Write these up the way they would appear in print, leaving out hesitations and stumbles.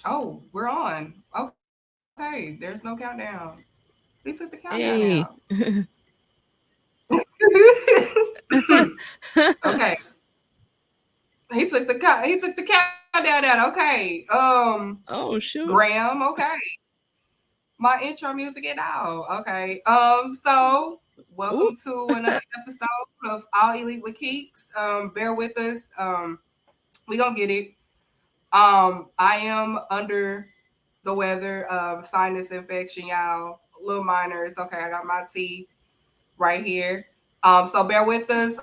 Oh, we're on. Okay, there's no countdown. We took the countdown out. Hey. Okay, he took the countdown out. Okay, Oh shoot. Graham. Okay, my intro music and all. Okay, so welcome Ooh. to another episode of All Elite with Keeks. Bear with us. We gonna get it. I am under the weather, sinus infection, y'all. Little minor. It's okay. I got my tea right here. So bear with us.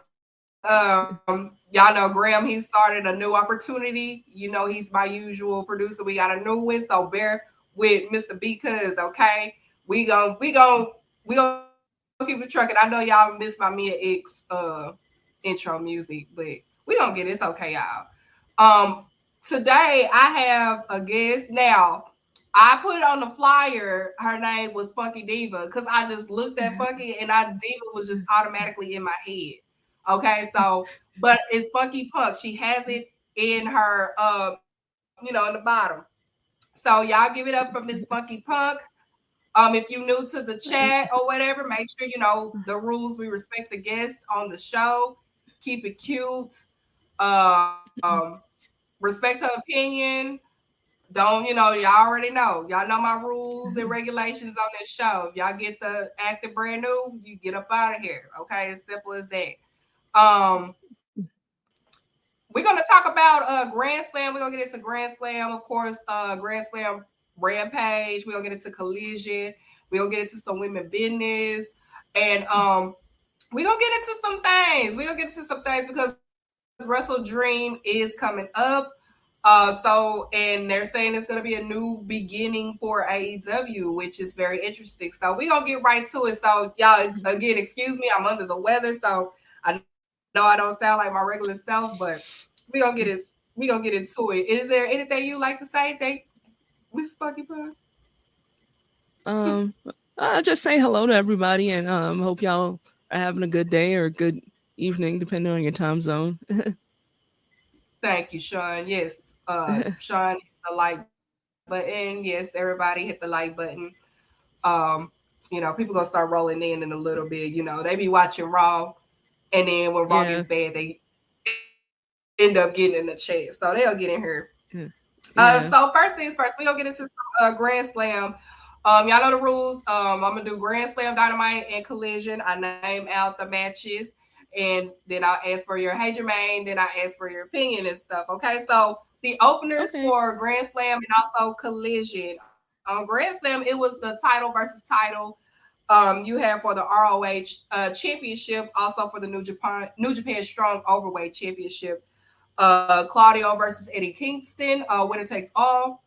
Y'all know Graham, he started a new opportunity. You know, he's my usual producer. We got a new one, so bear with Mr. B cuz, okay? We gonna keep it trucking. I know y'all miss my Mia X intro music, but we gonna get it's okay, y'all. Um Today I have a guest. Now, I put on the flyer her name was Funky Diva because I just looked at Funky and I Diva was just automatically in my head. Okay, so but it's Funky Punk. She has it in her in the bottom. So y'all give it up for Miss Funky Punk. If you're new to the chat or whatever, make sure you know the rules. We respect the guests on the show. Keep it cute. Um, Respect her opinion. Don't y'all already know. Y'all know my rules and regulations on this show. If y'all get the acting brand new, you get up out of here. Okay, as simple as that. We're gonna talk about Grand Slam. We're gonna get into Grand Slam, of course. Grand Slam Rampage. We're gonna get into Collision. We're gonna get into some women business, and we're gonna get into some things. We're gonna get into some things because WrestleDream is coming up. And they're saying it's going to be a new beginning for AEW, which is very interesting. So we're going to get right to it. So y'all, again, excuse me, I'm under the weather. So I know I don't sound like my regular self, but we're going to get it. We're going to get into it. Is there anything you like to say? Thank Miss Funky Pug? Um, I just say hello to everybody and hope y'all are having a good day or a good evening, depending on your time zone. Thank you, Sean. Yes. Sean hit the like button. Yes, everybody hit the like button. Um, people gonna start rolling in a little bit. They be watching Raw, and then when Raw gets Yeah, bad, they end up getting in the chat, so they'll get in here. yeah, So yeah. first things first, we gonna get into some Grand Slam. Y'all know the rules. I'm gonna do Grand Slam, Dynamite, and Collision. I name out the matches, and then I'll ask for your hey Jermaine. Then I ask for your opinion and stuff. Okay, so the openers Okay. for Grand Slam and also Collision. On Grand Slam, it was the title versus title. You have for the ROH championship, also for the New Japan Strong Overweight Championship. Claudio versus Eddie Kingston, winner takes all.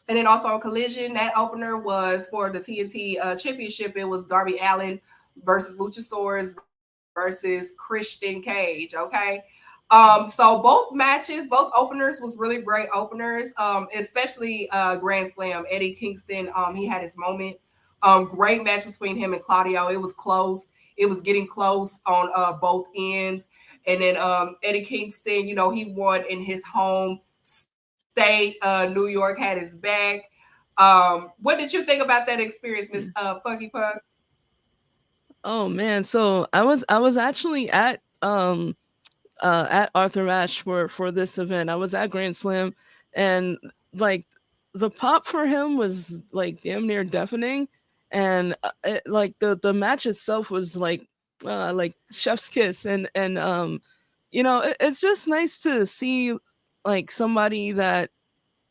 And then also on Collision, that opener was for the TNT Championship. It was Darby Allin versus Luchasaurus versus Christian Cage. Okay. So both matches, both openers was really great openers, especially Grand Slam. Eddie Kingston, he had his moment. Great match between him and Claudio. It was close. It was getting close on both ends. And then Eddie Kingston, he won in his home state. New York had his back. What did you think about that experience, Miss Funky Pug? Oh man, so I was actually at Arthur Ashe for this event. I was at Grand Slam, and like the pop for him was like damn near deafening, and like the match itself was like chef's kiss, and it's just nice to see like somebody that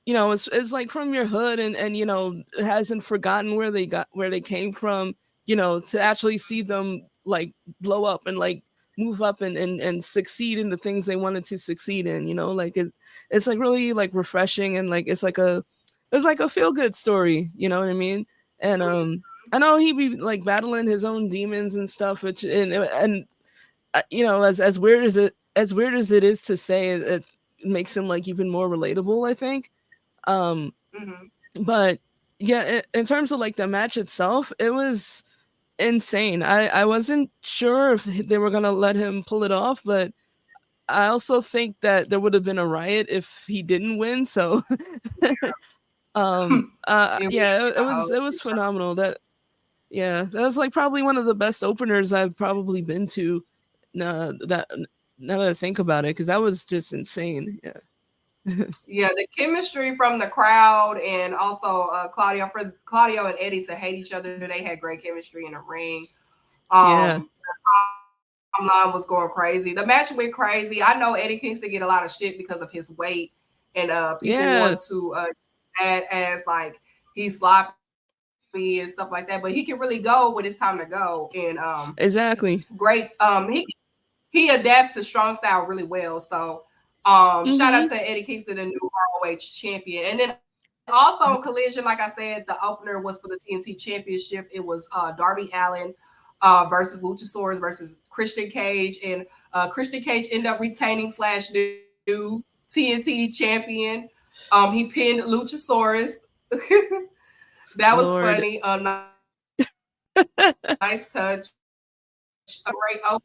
is like from your hood and hasn't forgotten where they came from, to actually see them like blow up and like move up and succeed in the things they wanted to succeed in, like it's like really like refreshing, and like it's like a feel good story, you know what I mean? And I know he be like battling his own demons and stuff, which and as weird as it is to say, it makes him like even more relatable, I think. um Mm-hmm. but yeah, in terms of like the match itself, it was insane. I wasn't sure if they were gonna let him pull it off, but I also think that there would have been a riot if he didn't win. So It really Yeah, is a whole it was shit show. phenomenal. That Yeah, that was like probably one of the best openers I've probably been to. That Now that I think about it, because that was just insane. Yeah. Yeah, the chemistry from the crowd and also Claudio and Eddie to hate each other. They had great chemistry in the ring. Yeah. The timeline was going crazy. The match went crazy. I know Eddie Kingston get a lot of shit because of his weight, and people Yeah. want to add as like he's sloppy and stuff like that. But he can really go when it's time to go. And Exactly. great. He adapts to strong style really well. So shout out Mm-hmm. to Eddie Kingston, the new ROH champion. And then also on Collision, like I said, the opener was for the TNT Championship. It was Darby Allin versus Luchasaurus versus Christian Cage, and Christian Cage ended up retaining slash new TNT champion. He pinned Luchasaurus. That was Lord. funny. Nice touch. A great opener.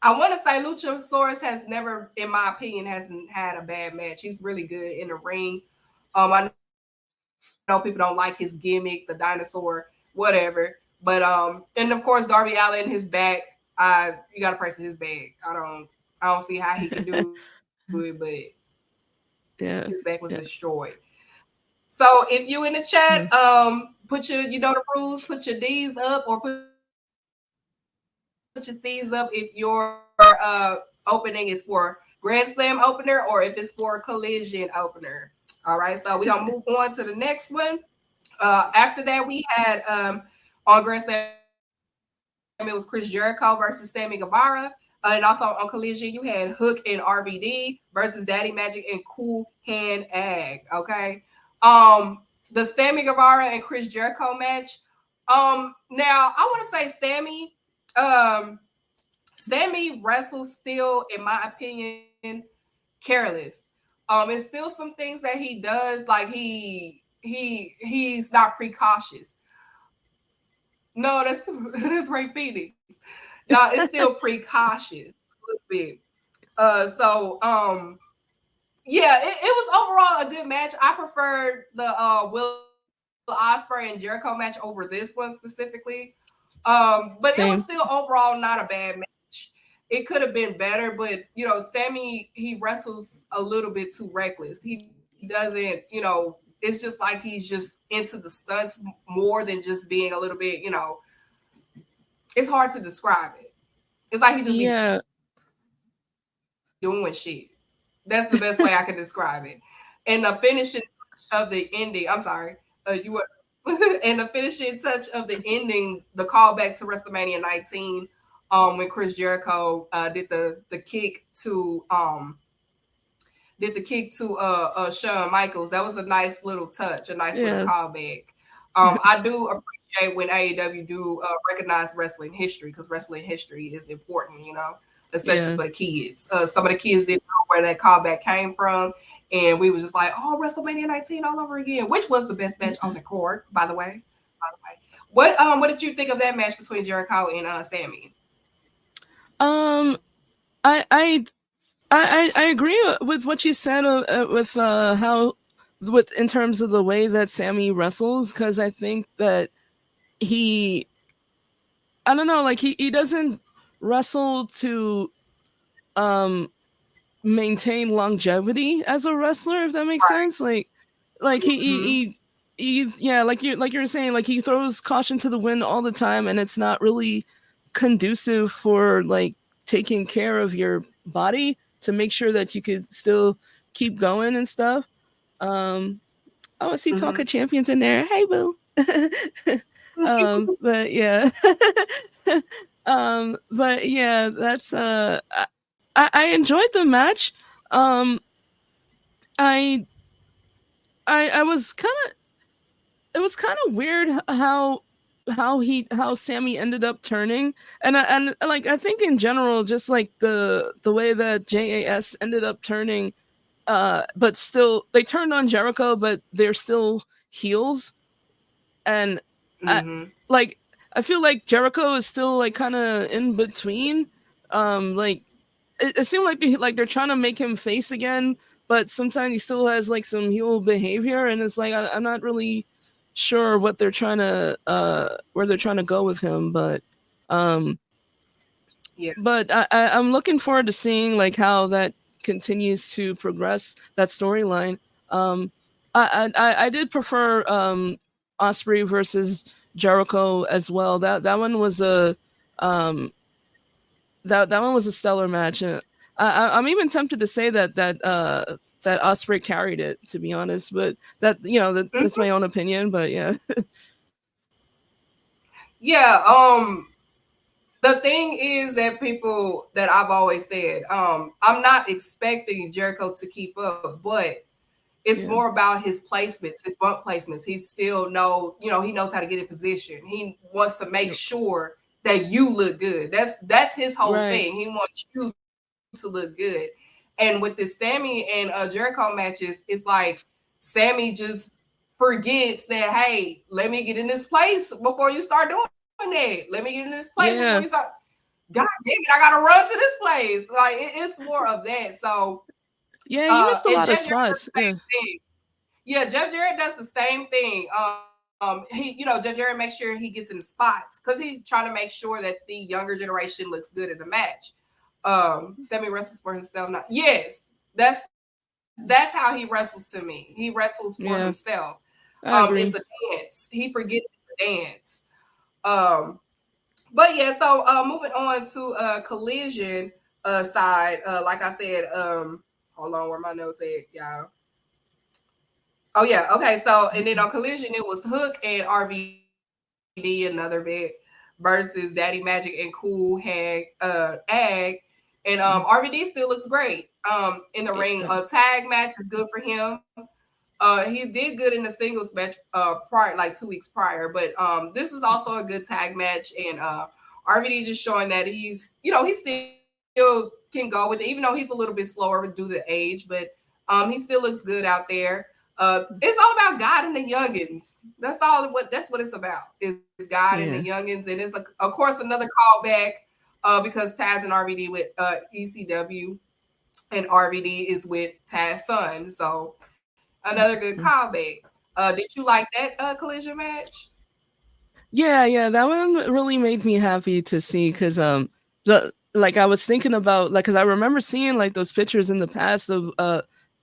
I want to say Luchasaurus has never, in my opinion, hasn't had a bad match. He's really good in the ring. I know people don't like his gimmick, the dinosaur, whatever. But and of course Darby Allin, his back. You gotta pray for his back. I don't see how he can do it, but his back was Yeah. destroyed. Yeah. So if you in the chat, Yeah. put your, you know the rules, put your D's up or put your C's up if your opening is for Grand Slam opener or if it's for Collision opener. All right, so we're gonna move on to the next one. After that, we had on Grand Slam it was Chris Jericho versus Sammy Guevara. And also on Collision, you had Hook and RVD versus Daddy Magic and Cool Hand Ag. Okay. The Sammy Guevara and Chris Jericho match. Now I want to say Sammy wrestles still, in my opinion, careless. It's still some things that he does, like he's not precautious. No, that's Ray Phoenix. No, it's still precautious a little bit. So yeah, it was overall a good match. I preferred the Will Ospreay and Jericho match over this one specifically. But it was still Same. overall not a bad match. It could have been better, but Sammy, he wrestles a little bit too reckless. He doesn't, it's just like he's just into the stunts more than just being a little bit, it's hard to describe it. It's like he just be doing Yeah. shit. That's the best way I can describe it. And the finishing touch of the ending, I'm sorry, you were, and the finishing touch of the ending, the callback to WrestleMania 19, when Chris Jericho did the kick to Shawn Michaels. That was a nice little touch, a nice little Yeah. callback. I do appreciate when AEW do recognize wrestling history because wrestling history is important, especially Yeah. for the kids. Some of the kids didn't know where that callback came from, and we was just like, "Oh, WrestleMania 19 all over again," which was the best match on the court, by the way. By the way, what did you think of that match between Jericho and Sammy? Um. I agree with what you said with how with in terms of the way that Sammy wrestles, because I think that he I don't know, like he doesn't wrestle to um maintain longevity as a wrestler, if that makes sense. Like Mm-hmm. yeah, like you're saying, like he throws caution to the wind all the time, and it's not really conducive for like taking care of your body to make sure that you could still keep going and stuff. um oh, I see Talk of Mm-hmm. Champions in there. Hey, boo. But yeah. But yeah, that's I enjoyed the match. um I I was kind of it was kind of weird how Sammy ended up turning, and like I think in general, just like the way that JAS ended up turning, but still they turned on Jericho, but they're still heels. And I Mm-hmm. like I feel like Jericho is still like kind of in between. Like it seemed like they're trying to make him face again, but sometimes he still has like some heel behavior, and it's like I'm not really sure what they're trying to where they're trying to go with him, um Yeah. but I'm looking forward to seeing like how that continues to progress, that storyline. um I did prefer Osprey versus Jericho as well. That one was a um that one was a stellar match, and I'm even tempted to say that Osprey carried it, to be honest. But that's Mhm. my own opinion. But yeah, Yeah. The thing is that people that I've always said, I'm not expecting Jericho to keep up, but it's yeah, more about his placements, his bump placements. He still he knows how to get in position. He wants to make yep. sure that you look good. That's his whole Right, thing. He wants you to look good. And with the Sammy and Jericho matches, it's like Sammy just forgets that, hey, let me get in this place before you start doing that. Let me get in this place before yeah, you start. God damn it, I gotta run to this place. Like it's more of that. So yeah. He missed a and lot of Jeff Jarrett does spots. the Yeah, same thing. Yeah, Jeff Jarrett does the same thing. Jeff Jarrett makes sure he gets in spots because he's trying to make sure that the younger generation looks good in the match. Sammy wrestles for himself. Not yes, that's how he wrestles to me. He wrestles for yeah. himself. I It's a agree. dance. He forgets it's a dance. Um, but yeah, so moving on to collision side. Like I said, hold on, where my notes at, y'all. Oh yeah, okay. So and then on collision, it was Hook and RVD, another vet, versus Daddy Magic and Cool Ag. And RVD still looks great. In the ring. A Yeah, tag match is good for him. He did good in the singles match prior, like 2 weeks prior, but this is also a good tag match, and RVD just showing that he still can go with it, even though he's a little bit slower due to age, but he still looks good out there. It's all about God and the youngins. That's what it's about. Is God and the yeah. youngins, and it's like, of course, another callback because Taz and RVD with ECW, and RVD is with Taz's son. So another good callback. Did you like that collision match? Yeah, that one really made me happy to see because the like I was thinking about like because I remember seeing like those pictures in the past of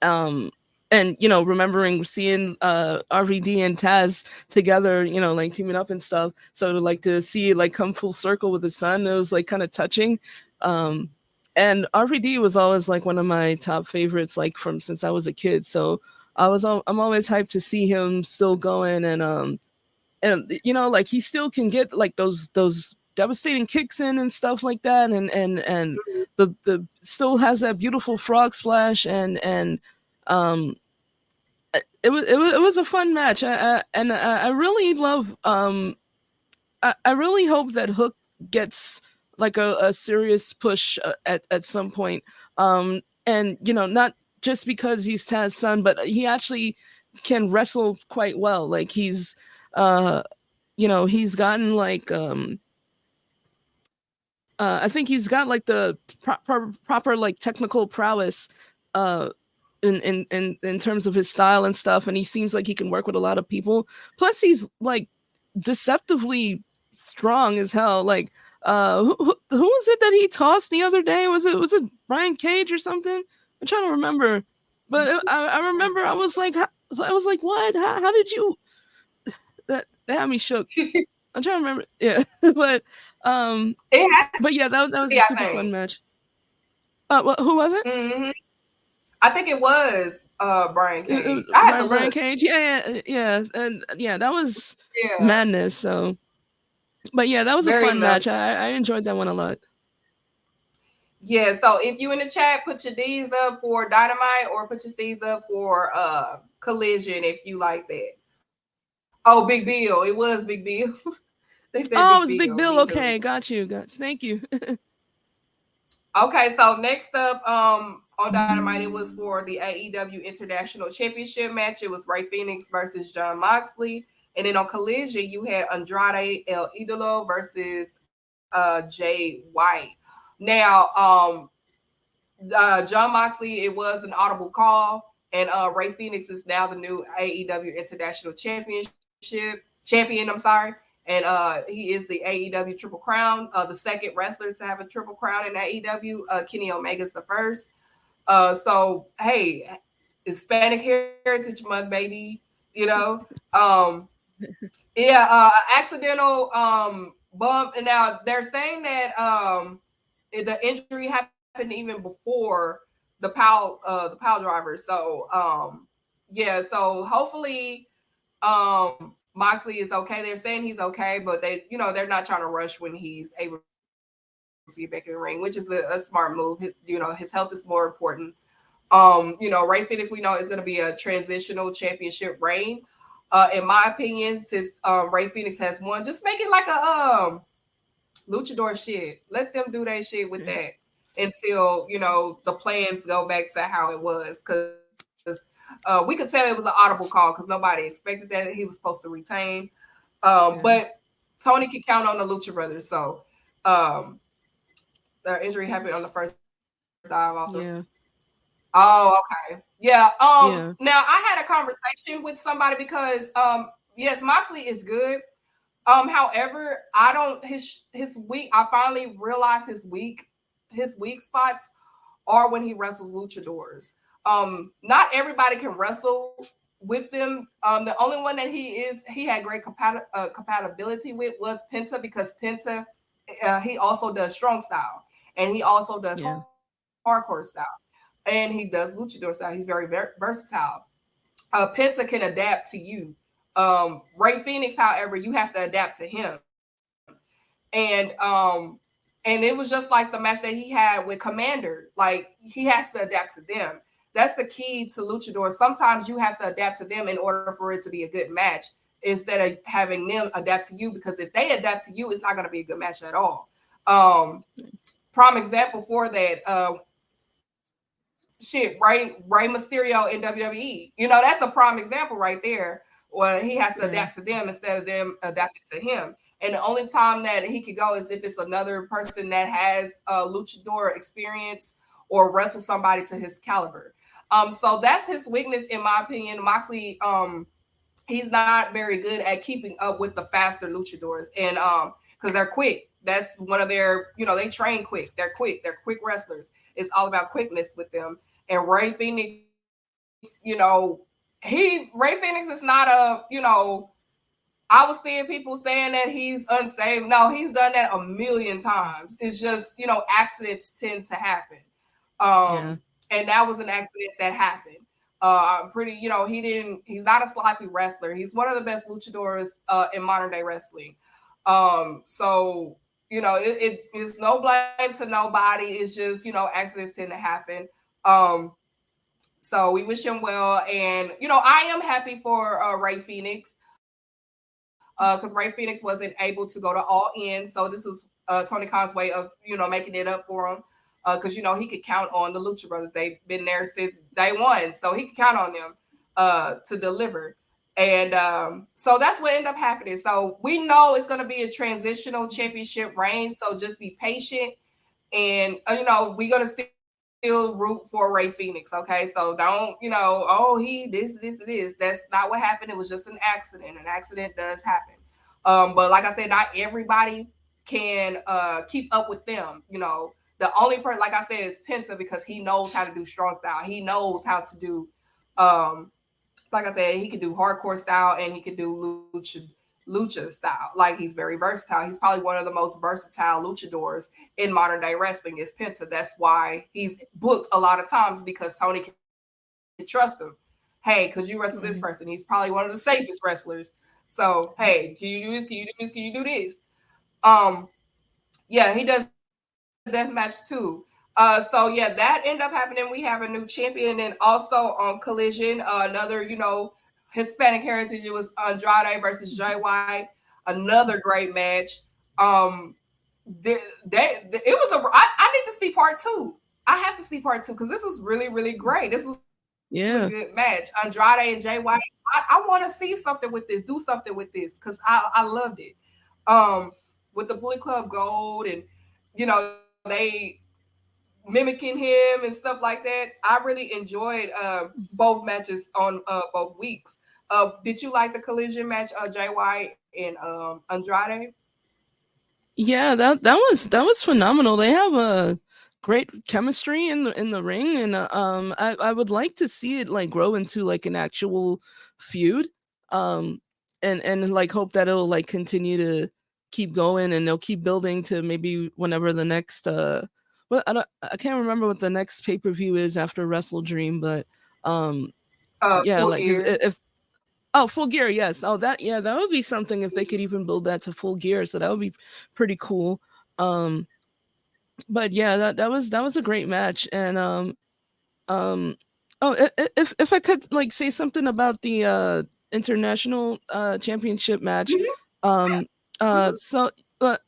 um and remembering seeing RVD and Taz together, like teaming up and stuff. So to see it like come full circle with his son, it was like kind of touching. Um and RVD was always like one of my top favorites, like from since I was a kid. So I'm always hyped to see him still going, and like he still can get like those devastating kicks in and stuff like that, and the still has that beautiful frog splash, and um it was a fun match. I really love I really hope that Hook gets like a serious push at some point. And not just because he's Taz's son, but he actually can wrestle quite well. Like uh he's gotten like I think he's got like the proper like technical prowess uh in terms of his style and stuff, and he seems like he can work with a lot of people. Plus he's like deceptively strong as hell. Like who was it that he tossed the other day? Was it Brian Cage or something? I'm trying to remember. But I remember I was like, what? How did you that had me shook. I'm trying to remember. Yeah, but um, It had to but be, yeah, I that think. was a super fun match. Who was it? Hmm. I think it was Brian Cage. I had to Brian look. Cage. Yeah, and yeah, that was Yeah, madness. So, but yeah, that was a very fun match. much. I enjoyed that one a lot. Yeah, so if you in the chat, put your D's up for Dynamite or put your C's up for Collision if you like that. Oh, Big Bill. It was Big Bill. They said Big Oh, it Bill. was Big Me Bill. who? Okay, got you. Thank you. Okay, so next up on Dynamite, it was for the AEW International Championship match. It was Ray Phoenix versus John Moxley. And then on Collision, you had Andrade El Idolo versus Jay White. Now, John Moxley, it was an audible call, and Ray Phoenix is now the new AEW International Champion. I'm sorry, and he is the AEW Triple Crown, the second wrestler to have a Triple Crown in AEW. Kenny Omega's the first. So hey, Hispanic Heritage Month, baby. You know, um, yeah, accidental bump, and now they're saying that the injury happened even before the pile driver. So yeah, so hopefully Moxley is okay. They're saying he's okay, but they're not trying to rush when he's able to get back in the ring, which is a smart move. His health is more important. Ray Phoenix, we know, is going to be a transitional championship reign. In my opinion, since Ray Phoenix has won, just make it like a luchador shit. Let them do that shit with that until the plans go back to how it was. Because we could tell it was an audible call because nobody expected that he was supposed to retain. But Tony could count on the Lucha Brothers, so um, the injury happened on the first dive off the. Oh, okay. Yeah. Now I had a conversation with somebody because yes, Moxley is good. However, I don't his weak. I finally realized his weak spots are when he wrestles luchadors. Not everybody can wrestle with them. The only one that he had great compatibility with was Penta, because Penta he also does strong style, and he also does hardcore style, and he does luchador style. He's very versatile. Penta can adapt to you. Ray Phoenix, however, you have to adapt to him. And it was just like the match that he had with Commander. Like, he has to adapt to them. That's the key to luchadors. Sometimes you have to adapt to them in order for it to be a good match, instead of having them adapt to you, because if they adapt to you, it's not going to be a good match at all. Prime example for that, Rey Mysterio in WWE. That's a prime example right there, where he has to adapt to them instead of them adapting to him. And the only time that he could go is if it's another person that has luchador experience or wrestle somebody to his caliber. So that's his weakness, in my opinion. Moxley, he's not very good at keeping up with the faster luchadors, and because they're quick. That's one of their, they train quick. They're quick. They're quick wrestlers. It's all about quickness with them. And Ray Phoenix, Ray Phoenix is not I was seeing people saying that he's unsafe. No, he's done that a million times. It's just, accidents tend to happen. And that was an accident that happened. I'm pretty, he's not a sloppy wrestler. He's one of the best luchadors in modern day wrestling. So, it's no blame to nobody. It's just, accidents tend to happen. So we wish him well. And, I am happy for Ray Phoenix, because Ray Phoenix wasn't able to go to All In. So this was Tony Khan's way of, making it up for him. Because, he could count on the Lucha Brothers. They've been there since day one. So he could count on them to deliver. And so that's what ended up happening. So we know it's going to be a transitional championship reign. So just be patient. And, we're going to still root for Ray Phoenix. Okay. So don't, this. That's not what happened. It was just an accident. An accident does happen. But like I said, not everybody can keep up with them. The only person, like I said, is Penta, because he knows how to do strong style. He knows how to do, like I said, he can do hardcore style and he can do lucha style. Like, he's very versatile. He's probably one of the most versatile luchadors in modern day wrestling is Penta. That's why he's booked a lot of times, because Tony can trust him. Hey, because you wrestle this person. He's probably one of the safest wrestlers. So, hey, can you do this? Can you do this? Can you do this? Yeah, he does deathmatch too. So yeah, that ended up happening. We have a new champion, and also on Collision, another, Hispanic heritage. It was Andrade versus Jay White. Another great match. It was I need to see part two. I have to see part two, because this was really, really great. This was a good match. Andrade and Jay White. I want to see something with this. Do something with this, because I loved it. With the Bullet Club Gold, and they mimicking him and stuff like that. I really enjoyed both matches on both weeks. Did you like the collision match, Jay White and Andrade? Yeah, that was phenomenal. They have a great chemistry in the ring, and I would like to see it like grow into like an actual feud, um, and like hope that it'll like continue to keep going, and they'll keep building to maybe whenever the next well, I can't remember what the next pay per view is after WrestleDream, but yeah, Full like Gear. if oh, Full Gear, yes. Oh, that yeah, that would be something if they could even build that to Full Gear. So that would be pretty cool. Um, but yeah, that was a great match. And um, oh, if I could like say something about the international championship match, Mhm, um, mhm. so.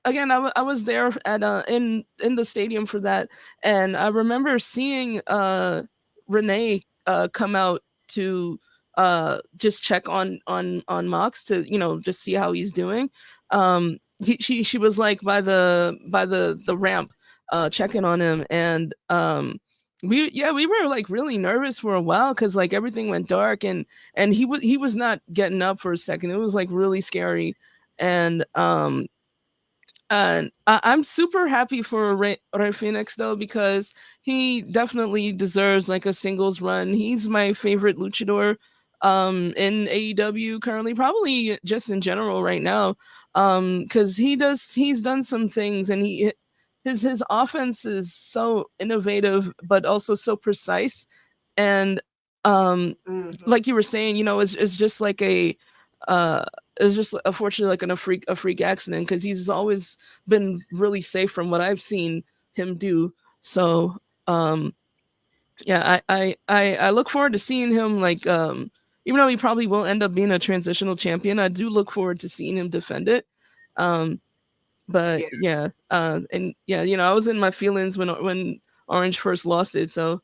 Again, I was there at in the stadium for that, and I remember seeing Renee come out to just check on Mox to just see how he's doing. She was like by the ramp checking on him, and we were like really nervous for a while because like everything went dark, and he was not getting up for a second. It was like really scary. And I'm super happy for Ray Phoenix though, because he definitely deserves like a singles run. He's my favorite luchador in AEW currently, probably just in general right now. Cuz he's done some things, and his offense is so innovative but also so precise. And um Mhm. like you were saying, it's just like uh it's just unfortunately like a freak accident, because he's always been really safe from what I've seen him do. So um yeah, I look forward to seeing him like even though he probably will end up being a transitional champion, I do look forward to seeing him defend it. Um but Yeah, yeah, and yeah, I was in my feelings when Orange first lost it, so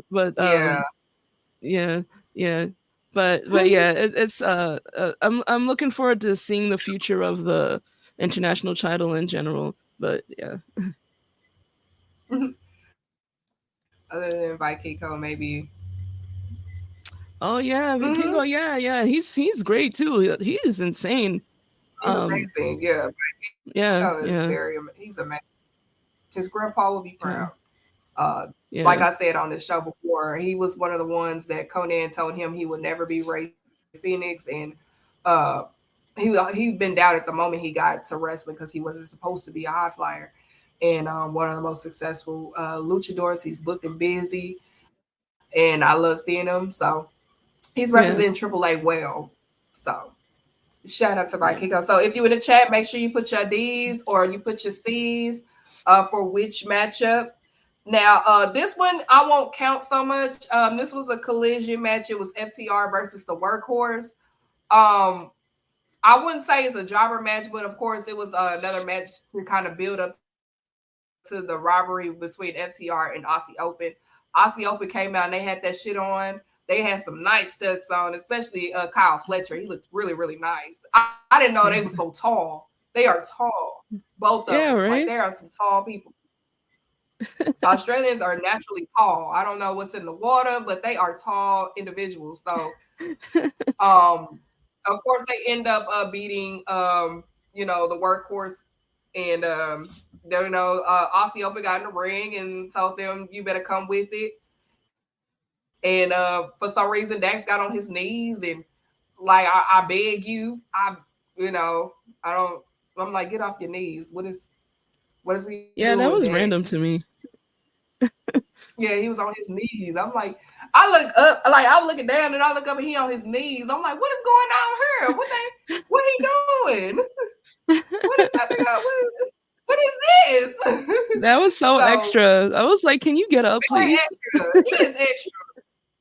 but yeah. yeah, yeah. But yeah, I'm looking forward to seeing the future of the international title in general. But yeah. Other than Vikiko, maybe. Oh yeah, Hmm. Vikingo, yeah, yeah. He's great too. He is insane. He's Um amazing. Yeah, yeah, Vikiko is yeah, he's amazing. His grandpa will be yeah, proud. Uh, like yeah, I said on this show before, he was one of the ones that Conan told him he would never be Ray Phoenix, and uh, he'd been down at the moment he got to wrestling because he wasn't supposed to be a high flyer, and one of the most successful luchadors. He's booked and busy, and I love seeing him. So he's representing yeah, AAA well. So shout out to yeah. Vikiko. So if you in the chat, make sure you put your D's or you put your C's for which matchup. Now, this one I won't count so much. This was a collision match. It was FTR versus the Workhorse. Um, I wouldn't say it's a jobber match, but of course it was another match to kind of build up to the rivalry between FTR and Aussie Open. Aussie Open came out and they had that shit on. They had some nice tucks on, especially Kyle Fletcher. He looked really, really nice. I didn't know they were so tall. They are tall, both of them. Yeah, Like they are right? some tall people. Australians are naturally tall. I don't know what's in the water, but they are tall individuals. So of course, they end up beating, the workhorse, and Aussie Open got in the ring and told them, "You better come with it." And for some reason, Dax got on his knees and like, I beg you, you know, I don't. I'm like, get off your knees. What is we Yeah, doing, that was Dax? random to me. Yeah, he was on his knees. I'm like, I look up, like I'm looking down, and I look up, and he on his knees. I'm like, what is going on here? What he doing? What is that? What is this? That was so So extra. I was like, "Can you get up, very please?" extra. He is extra.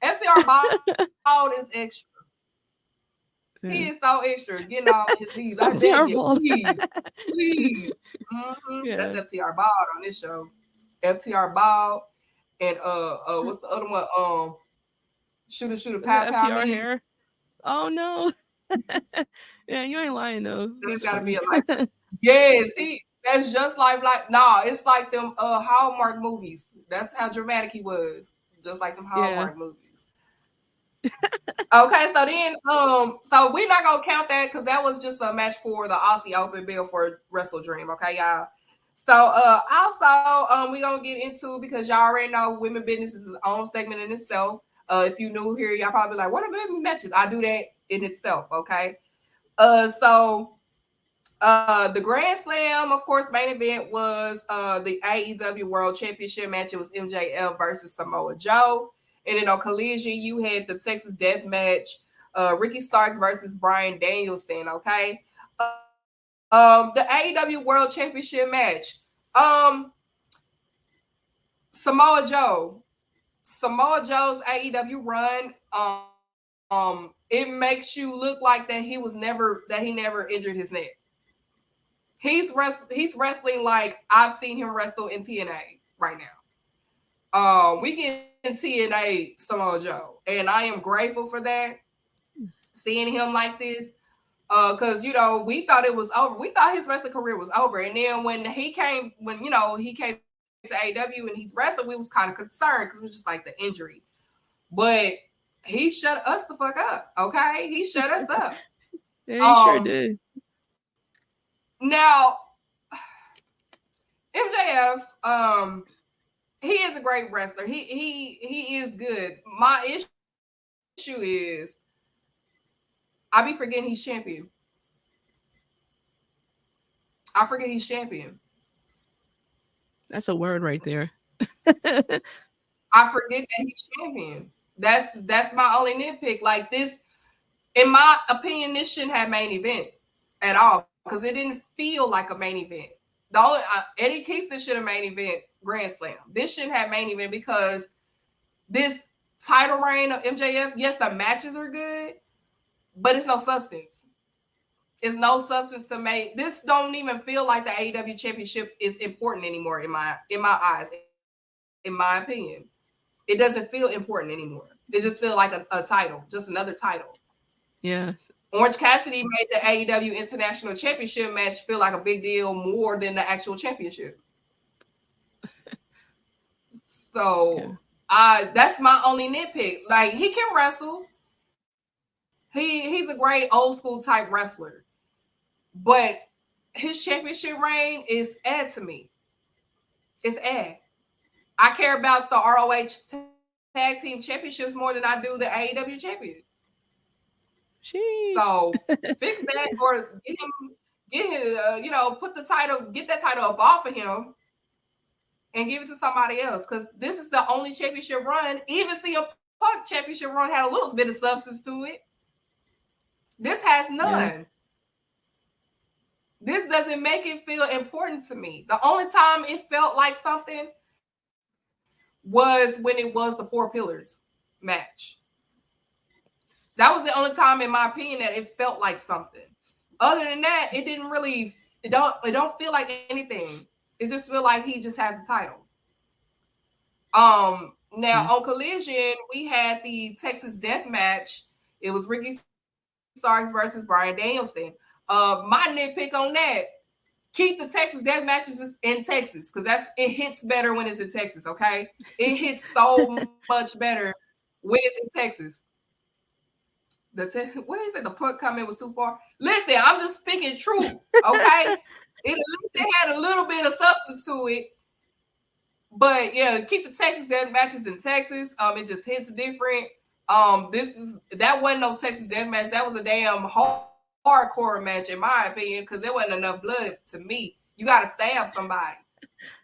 FCR Bald is extra. He is Yeah. so extra, getting all on his knees. I Oh, beg they are you, bald. please, please. That's Yeah. FTR Bald on this show. FTR Bald and what's the other one? Shooter Was it Pow Pow FTR Me. hair? Oh no. Yeah, you ain't lying though. There's That's got to be funny. a life. Yes, he. That's just like nah, it's like them Hallmark movies. That's how dramatic he was. Just like them Yeah. Hallmark movies. Okay, so then so we're not gonna count that because that was just a match for the Aussie Open bill for WrestleDream, okay, y'all. So also we gonna get into, because y'all already know women business is its own segment in itself. If you new here, y'all probably like, what are women matches? I do that in itself, okay. So the Grand Slam, of course, main event was the AEW World Championship match. It was MJF versus Samoa Joe. And then on Collision, you had the Texas Death Match, Ricky Starks versus Bryan Danielson, okay? The AEW World Championship match. Samoa Joe. Samoa Joe's AEW run, it makes you look like that he never injured his neck. He's wrestling like I've seen him wrestle in TNA right now. We get in TNA Samoa Joe, and I am grateful for that. Seeing him like this, because we thought it was over. We thought his wrestling career was over, and then when he came to AEW and he's wrestling, we was kind of concerned because it was just like the injury. But he shut us the fuck up. Okay, he shut us up. Yeah, he sure did. Now, MJF, he is a great wrestler. He is good. My issue is I be forgetting he's champion. I forget he's champion. That's a word right there. I forget that he's champion. That's my only nitpick. Like this, in my opinion, this shouldn't have main event at all because it didn't feel like a main event. The only Eddie Kingston should have main event Grand Slam. This shouldn't have main event because this title reign of MJF, yes, the matches are good, but it's no substance. It's no substance to make. This don't even feel like the AEW championship is important anymore in my eyes, in my opinion. It doesn't feel important anymore. It just feels like a title, just another title. Yeah. Orange Cassidy made the AEW International Championship match feel like a big deal more than the actual championship. So that's my only nitpick. Like, he can wrestle. He's a great old school type wrestler. But his championship reign is add to me. It's add. I care about the ROH tag team championships more than I do the AEW champion. Sheesh. So fix that, or get him, put the title, get that title up off of him and give it to somebody else. Because this is the only championship run. Even CM Punk championship run had a little bit of substance to it. This has none. Yeah. This doesn't make it feel important to me. The only time it felt like something was when it was the Four Pillars match. That was the only time, in my opinion, that it felt like something. Other than that, it didn't really. It don't feel like anything. It just feel like he just has a title. Now on Collision, we had the Texas Death Match. It was Ricky Starks versus Bryan Danielson. My nitpick on that: keep the Texas Death Matches in Texas because it hits better when it's in Texas. Okay, it hits so much better when it's in Texas. What is it? The Punk comment was too far. Listen, I'm just speaking truth. Okay, it had a little bit of substance to it. But yeah, keep the Texas Death Matches in Texas. It just hits different. That wasn't no Texas Death Match. That was a damn hardcore match, in my opinion, because there wasn't enough blood to me. You got to stab somebody.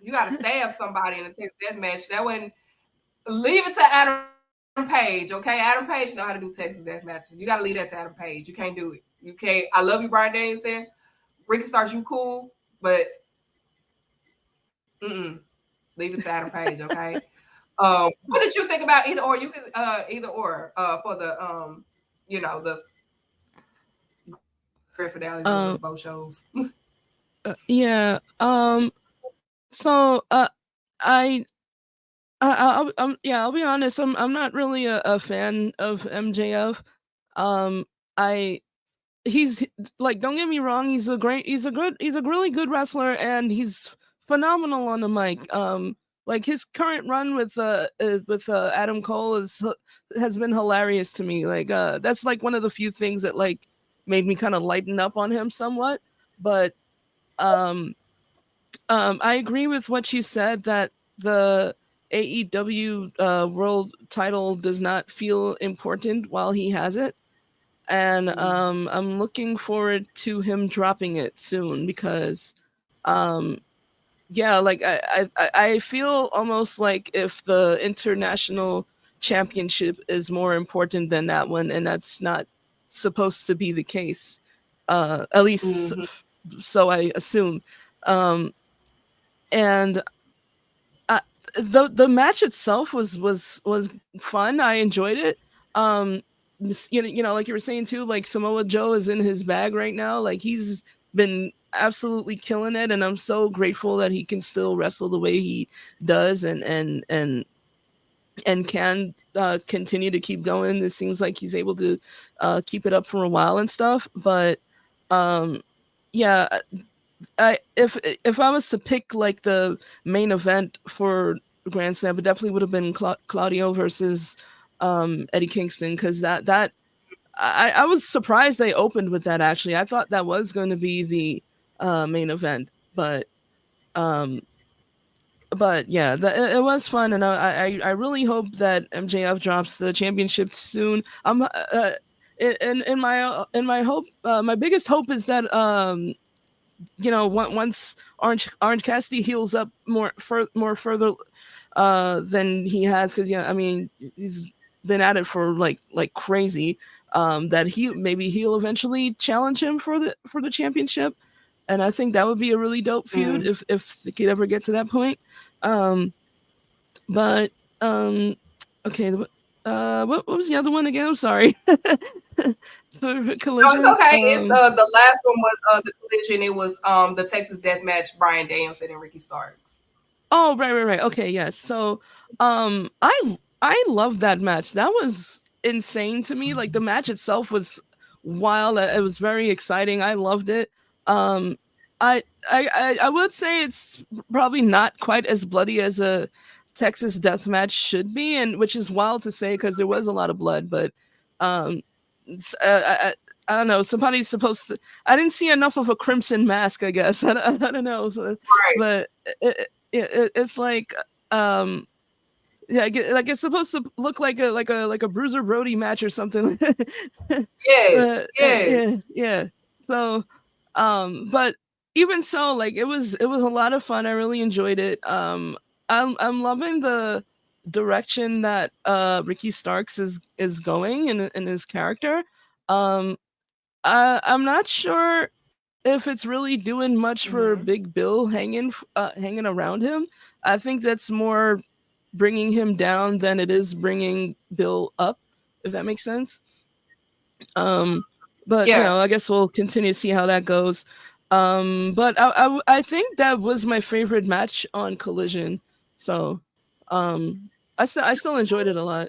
You got to stab somebody in a Texas Death Match. That wasn't. Leave it to Adam Page, okay? Adam Page know how to do Texas Death Matches. You got to leave that to Adam Page. You can't do it. You can't. I love you, Bryan Danielson. Ricky Starks, you cool, but leave it to Adam Page, okay? What did you think about either or? You can either or for the the grand finales of both shows. Yeah. So I'll be honest. I'm not really a fan of MJF. he's like, don't get me wrong, he's a really good wrestler, and he's phenomenal on the mic. Like his current run with Adam Cole has been hilarious to me. Like that's like one of the few things that like made me kind of lighten up on him somewhat. But um I agree with what you said, that the AEW world title does not feel important while he has it. And I'm looking forward to him dropping it soon, because um yeah, like I feel almost like if the international championship is more important than that one, and that's not supposed to be the case. At least Mm-hmm. so I assume. Um and the match itself was fun. I enjoyed it. Um, like you were saying too, like Samoa Joe is in his bag right now. Like he's been absolutely killing it, and I'm so grateful that he can still wrestle the way he does, and can continue to keep going. It seems like he's able to keep it up for a while and stuff. But um, yeah, if I was to pick like the main event for Grand Slam, it definitely would have been Claudio versus Eddie Kingston, because that I was surprised they opened with that. Actually, I thought that was going to be the main event, um, but yeah, it was fun, and I really hope that MJF drops the championship soon. In my hope, my biggest hope is that once Orange Cassidy heals up more further than he has, because I mean, he's been at it for like crazy, that he'll eventually challenge him for the championship. And I think that would be a really dope feud Mm. if it could ever get to that point. um but okay, what was the other one again? I'm sorry. So No, it's Collision. okay. It's the last one was the collision. It was the Texas Death Match, Bryan Danielson and Ricky Starks. Oh, right. Okay, yes. So, I love that match. That was insane to me. Like the match itself was wild. It was very exciting. I loved it. Um, I would say it's probably not quite as bloody as a Texas death match should be, and which is wild to say because there was a lot of blood. But um, it's, I don't know. Somebody's supposed to. I didn't see enough of a crimson mask. I guess I don't know, Right. but it's like um yeah, like it's supposed to look like a Bruiser Brody match or something. Yes. But Yes. yeah. So but even so, like it was a lot of fun. I really enjoyed it. I'm loving the direction that Ricky Starks is going in his character. um I'm not sure if it's really doing much for Mm-hmm. Big Bill hanging around him. I think that's more bringing him down than it is bringing Bill up, if that makes sense. Um, but Yeah. I guess we'll continue to see how that goes. But I think that was my favorite match on Collision. So, I still enjoyed it a lot.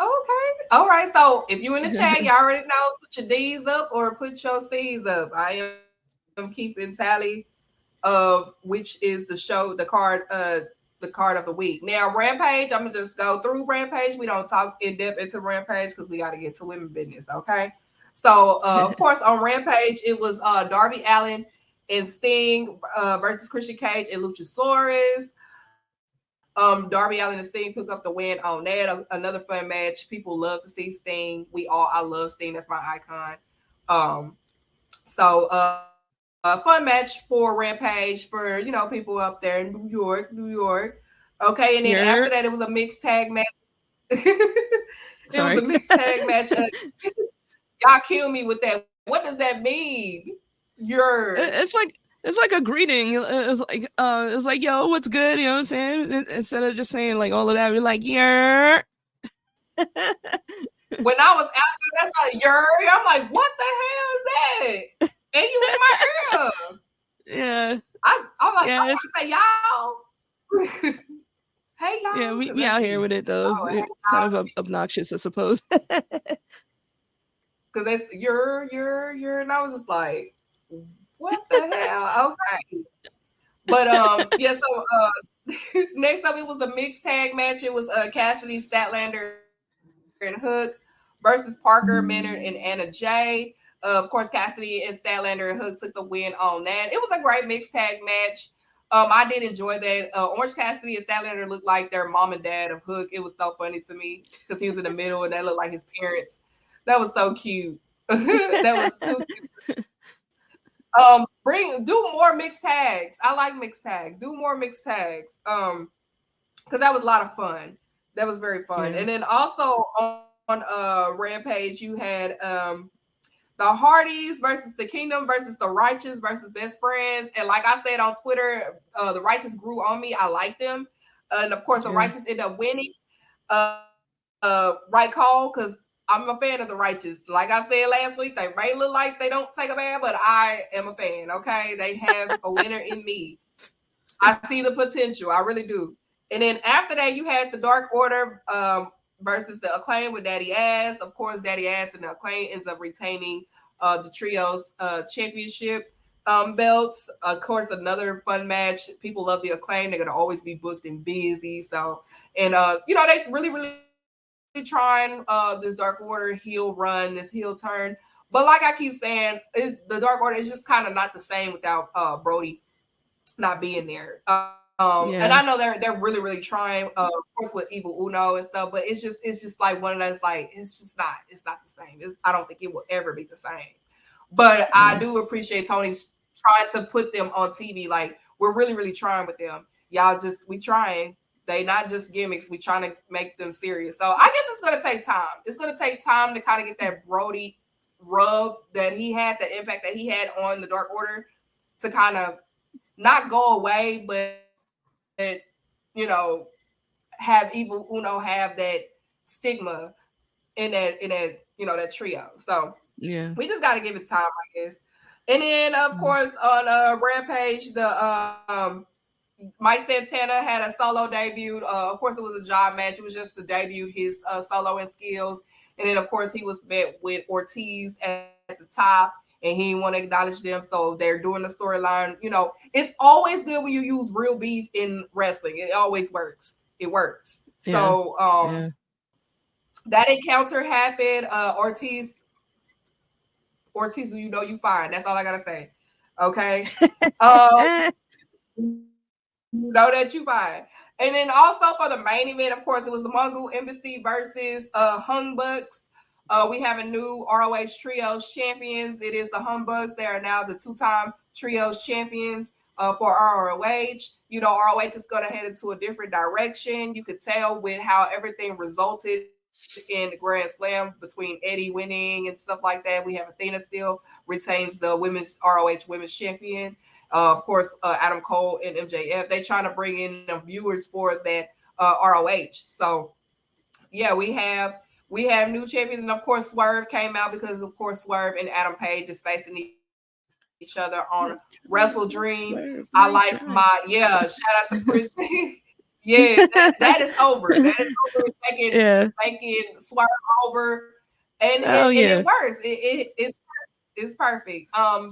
Okay. All right. So if you in the chat, you already know, put your D's up or put your C's up. I am keeping tally of which is the card of the week. Now, Rampage, I'm gonna just go through Rampage. We don't talk in depth into Rampage because we got to get to women business. Okay. So, of course, on Rampage, it was Darby Allin and Sting versus Christian Cage and Luchasaurus. Darby Allin and Sting pick up the win on that. Another fun match. People love to see Sting. I love Sting. That's my icon. Um, so fun match for Rampage for people up there in New York. Okay, and then after that, You're it was a mixed tag match. It was a sorry. mixed tag match. Y'all kill me with that. What does that mean? You're It's like a greeting. It was like, yo, what's good? You know what I'm saying? Instead of just saying like all of that, we're like, yeah. when I was out there. That's like I'm like, what the hell is that? And you in my ear. Yeah. I'm like, I Yeah, want it's to say y'all. Hey yeah, y'all, we, because we that's out here me. with it though. Oh, hey Kind of y'all. obnoxious, I suppose. because it's you're, and I was just like, what the hell? Okay. But yeah, so next up it was the mixed tag match. It was Cassidy, Statlander, and Hook versus Parker, Menard, and Anna Jay. Of course, Cassidy and Statlander and Hook took the win on that. It was a great mixed tag match. I did enjoy that. Orange Cassidy and Statlander looked like their mom and dad of Hook. It was so funny to me because he was in the middle and they looked like his parents. That was so cute. That was too cute. Do more mixed tags. I like mixed tags. Do more mixed tags. Because that was a lot of fun. That was very fun. Yeah. And then also on Rampage, you had the Hardys versus the Kingdom versus the Righteous versus Best Friends. And like I said on Twitter, the Righteous grew on me. I like them. And of course, the Righteous ended up winning. Right call, because I'm a fan of the Righteous. Like I said last week, they may look like they don't take a bath, but I am a fan, okay? They have a winner in me. I see the potential. I really do. And then after that, you had the Dark Order versus the Acclaim with Daddy Ass. Of course, Daddy Ass and the Acclaim ends up retaining the Trios championship belts. Of course, another fun match. People love the Acclaim. They're going to always be booked and busy. So, and, they really trying this Dark Order heel run, this heel turn. But like I keep saying, the Dark Order is just kind of not the same without Brody not being there. And I know they're really trying, of course, with Evil Uno and stuff, but it's just like one of those, like, it's not the same. I don't think it will ever be the same. But I do appreciate Tony's trying to put them on TV. Like, we're really trying with them. Y'all we trying. They not just gimmicks. We trying to make them serious. So I guess it's gonna take time. It's gonna take time to kind of get that Brody rub that he had, the impact that he had on the Dark Order, to kind of not go away, but have Evil Uno have that stigma in that that trio. So we just got to give it time, I guess. And then of course on Rampage, the Mike Santana had a solo debut. Of course, it was a job match. It was just to debut his soloing skills. And then of course he was met with Ortiz at the top, and he didn't want to acknowledge them. So they're doing the storyline. It's always good when you use real beef in wrestling. It always works. It works. Yeah. So that encounter happened. Ortiz, do you know you fine? That's all I gotta say. Okay. You know that you fine. And then also for the main event, of course, it was the Mongol Embassy versus Hung Bucks. We have a new ROH Trios champions. It is the Hung Bucks. They are now the 2-time Trios champions for ROH. ROH is going to head into a different direction. You could tell with how everything resulted in the Grand Slam between Eddie winning and stuff like that. We have Athena still retains the women's ROH women's champion. Of course, Adam Cole and MJF. They trying to bring in the viewers for that ROH. So yeah, we have new champions, and of course Swerve came out because of course Swerve and Adam Page is facing each other on WrestleDream. I like shout out to Chris. Yeah, that is over. That is over. Making Swerve over, and it works. It's perfect.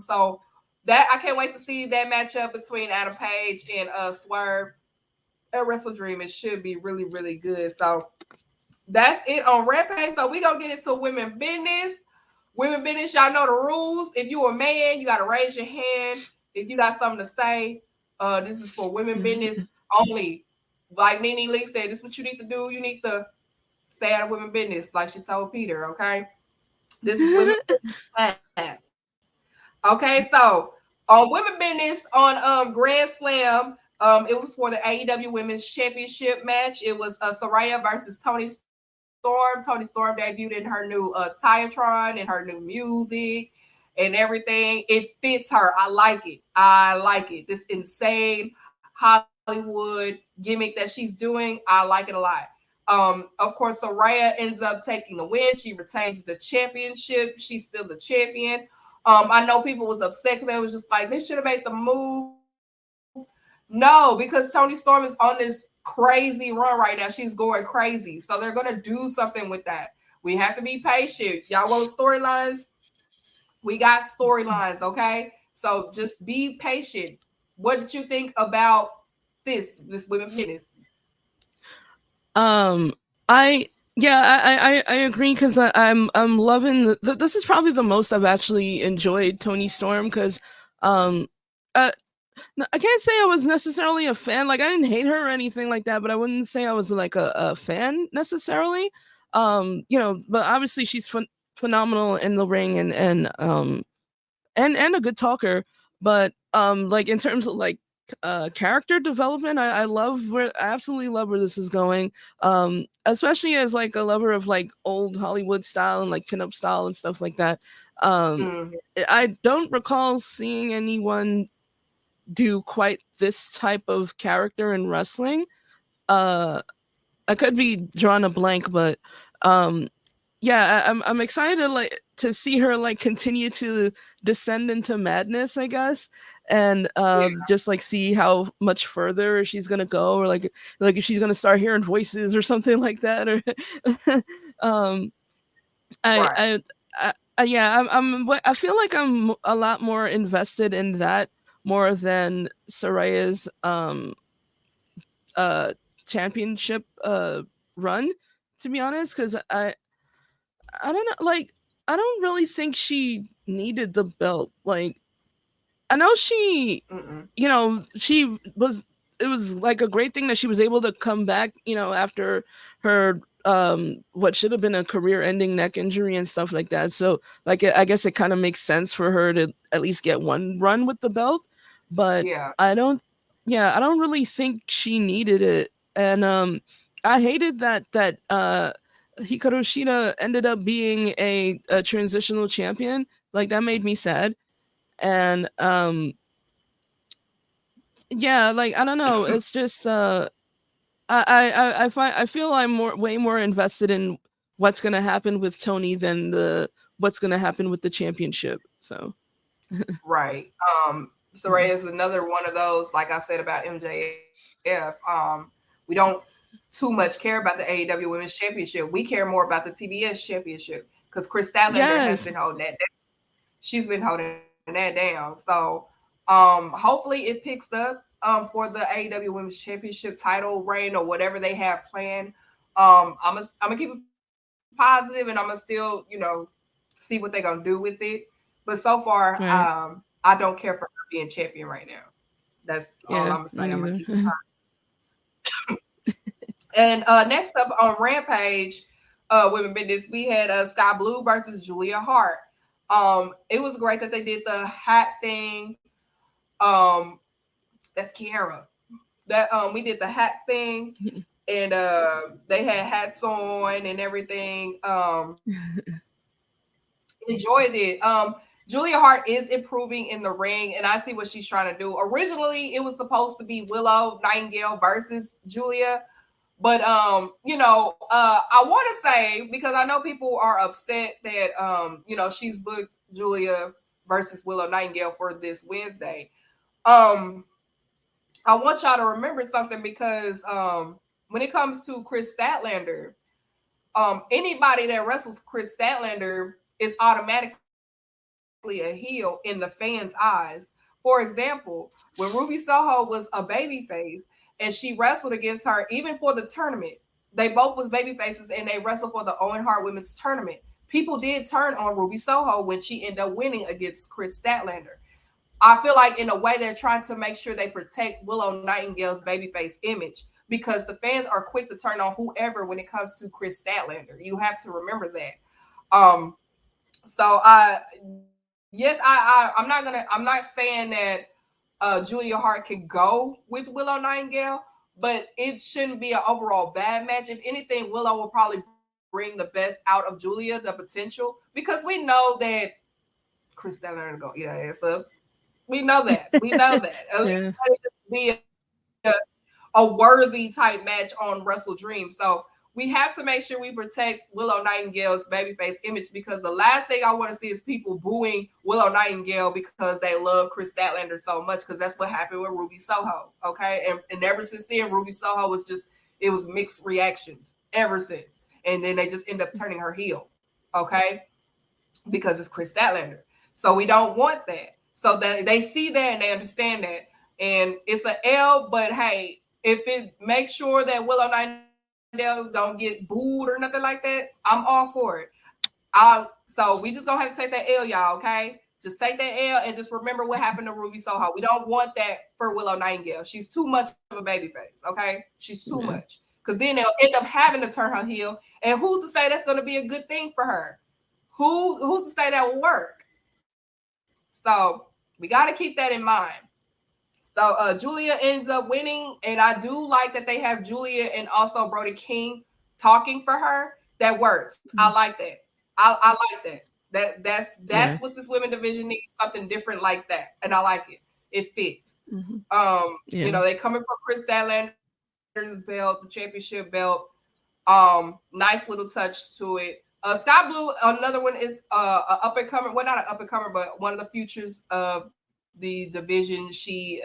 So that I can't wait to see that matchup between Adam Page and Swerve at WrestleDream. It should be really good. So that's it on Rampage. So we gonna get into women business. Women business, y'all know the rules. If you're a man, you gotta raise your hand. If you got something to say, this is for women business only. Like Nene Lee said, this is what you need to do. You need to stay out of women business, like she told Peter. Okay, this is women business. Okay, so on women business on Grand Slam, it was for the AEW Women's Championship match. It was Saraya versus Toni Storm. Toni Storm debuted in her new Tiatron and her new music and everything. It fits her. I like it. This insane Hollywood gimmick that she's doing, I like it a lot. Of course, Saraya ends up taking the win. She retains the championship. She's still the champion. I know people was upset because they was just like, they should have made the move. No, because Toni Storm is on this crazy run right now. She's going crazy. So they're going to do something with that We have to be patient. Y'all want storylines? We got storylines, okay? So just be patient. What did you think about this women business? I I agree because I'm loving this is probably the most I've actually enjoyed Tony Storm because um uh, I can't say I was necessarily a fan. Like I didn't hate her or anything like that, but I wouldn't say I was like a fan necessarily. You know, but obviously she's phenomenal in the ring and a good talker. But like in terms of like character development, I absolutely love where this is going. Especially as like a lover of like old Hollywood style and like pinup style and stuff like that. Um Mhm. I don't recall seeing anyone do quite this type of character in wrestling. Uh, I could be drawing a blank, but um, yeah, I'm excited like to see her like continue to descend into madness, I guess, and Yeah, just like see how much further she's gonna go, or like if she's gonna start hearing voices or something like that, or um, I right. I. Yeah, I feel like I'm a lot more invested in that more than Soraya's uh championship run, to be honest, because I don't know, like I don't really think she needed the belt. Like I know she, Mm-mm. you know, she was. It was like a great thing that she was able to come back, you know, after her what should have been a career-ending neck injury and stuff like that. So, like, I guess it kind of makes sense for her to at least get one run with the belt. But Yeah, I don't, yeah, I don't really think she needed it. And I hated that Hikaru Shida ended up being a transitional champion. Like that made me sad. And yeah, like I don't know, it's just I feel I'm way more invested in what's gonna happen with Tony than the what's gonna happen with the championship. So right. yeah. Soraya is another one of those, like I said about MJF. We don't too much care about the AEW Women's Championship. We care more about the TBS Championship because Chris Statlander has been Yes. holding that down. She's been holding that down. So hopefully it picks up for the AEW Women's Championship title reign or whatever they have planned. I'm gonna keep it positive and I'm gonna still, see what they're gonna do with it. But so far, Right. I don't care for her being champion right now. That's all I'm gonna Yeah, say. I'm me gonna keep it neither. positive. And next up on Rampage, Women Business, we had Sky Blue versus Julia Hart. It was great that they did the hat thing. Um, that's Kiara. That we did the hat thing, and they had hats on and everything. Enjoyed it. Julia Hart is improving in the ring, and I see what she's trying to do. Originally, it was supposed to be Willow Nightingale versus Julia, but I want to say because I know people are upset that she's booked Julia versus Willow Nightingale for this Wednesday. Um, I want y'all to remember something because when it comes to Chris Statlander, anybody that wrestles Chris Statlander is automatically a heel in the fans' eyes. For example, when Ruby Soho was a babyface and she wrestled against her, even for the tournament, they both was babyfaces and they wrestled for the Owen Hart Women's Tournament. People did turn on Ruby Soho when she ended up winning against Chris Statlander. I feel like in a way they're trying to make sure they protect Willow Nightingale's babyface image because the fans are quick to turn on whoever when it comes to Chris Statlander. You have to remember that. So I'm not saying that Julia Hart can go with Willow Nightingale, but it shouldn't be an overall bad match. If anything, Willow will probably bring the best out of Julia, the potential, because we know that Chris Statlander gonna eat her ass up. We know that. We know that. At least Yeah. let it be a worthy type match on WrestleDream. So we have to make sure we protect Willow Nightingale's babyface image because the last thing I want to see is people booing Willow Nightingale because they love Chris Statlander so much because that's what happened with Ruby Soho. Okay. And ever since then, Ruby Soho was just, it was mixed reactions ever since. and then they just end up turning her heel. Okay, because it's Chris Statlander. So we don't want that. So that they see that and they understand that. And it's an L, but hey, if it makes sure that Willow Nightingale don't get booed or nothing like that, I'm all for it. So we just gonna have to take that L, y'all, okay? Just take that L and just remember what happened to Ruby Soho. We don't want that for Willow Nightingale. She's too much of a baby face, okay? She's too much. Because then they'll end up having to turn her heel. And who's to say that's gonna be a good thing for her? Who's to say that will work? So we got to keep that in mind. So Julia ends up winning, and I do like that they have Julia and also Brody King talking for her. That works. I like that. I like that. That's what this women division needs, something different like that, and I like it. It fits. You know, they coming for Chris Statlander's belt, the championship belt. Nice little touch to it. Sky Blue, another one is up and coming. Well, not an up and comer, but one of the futures of the division. She's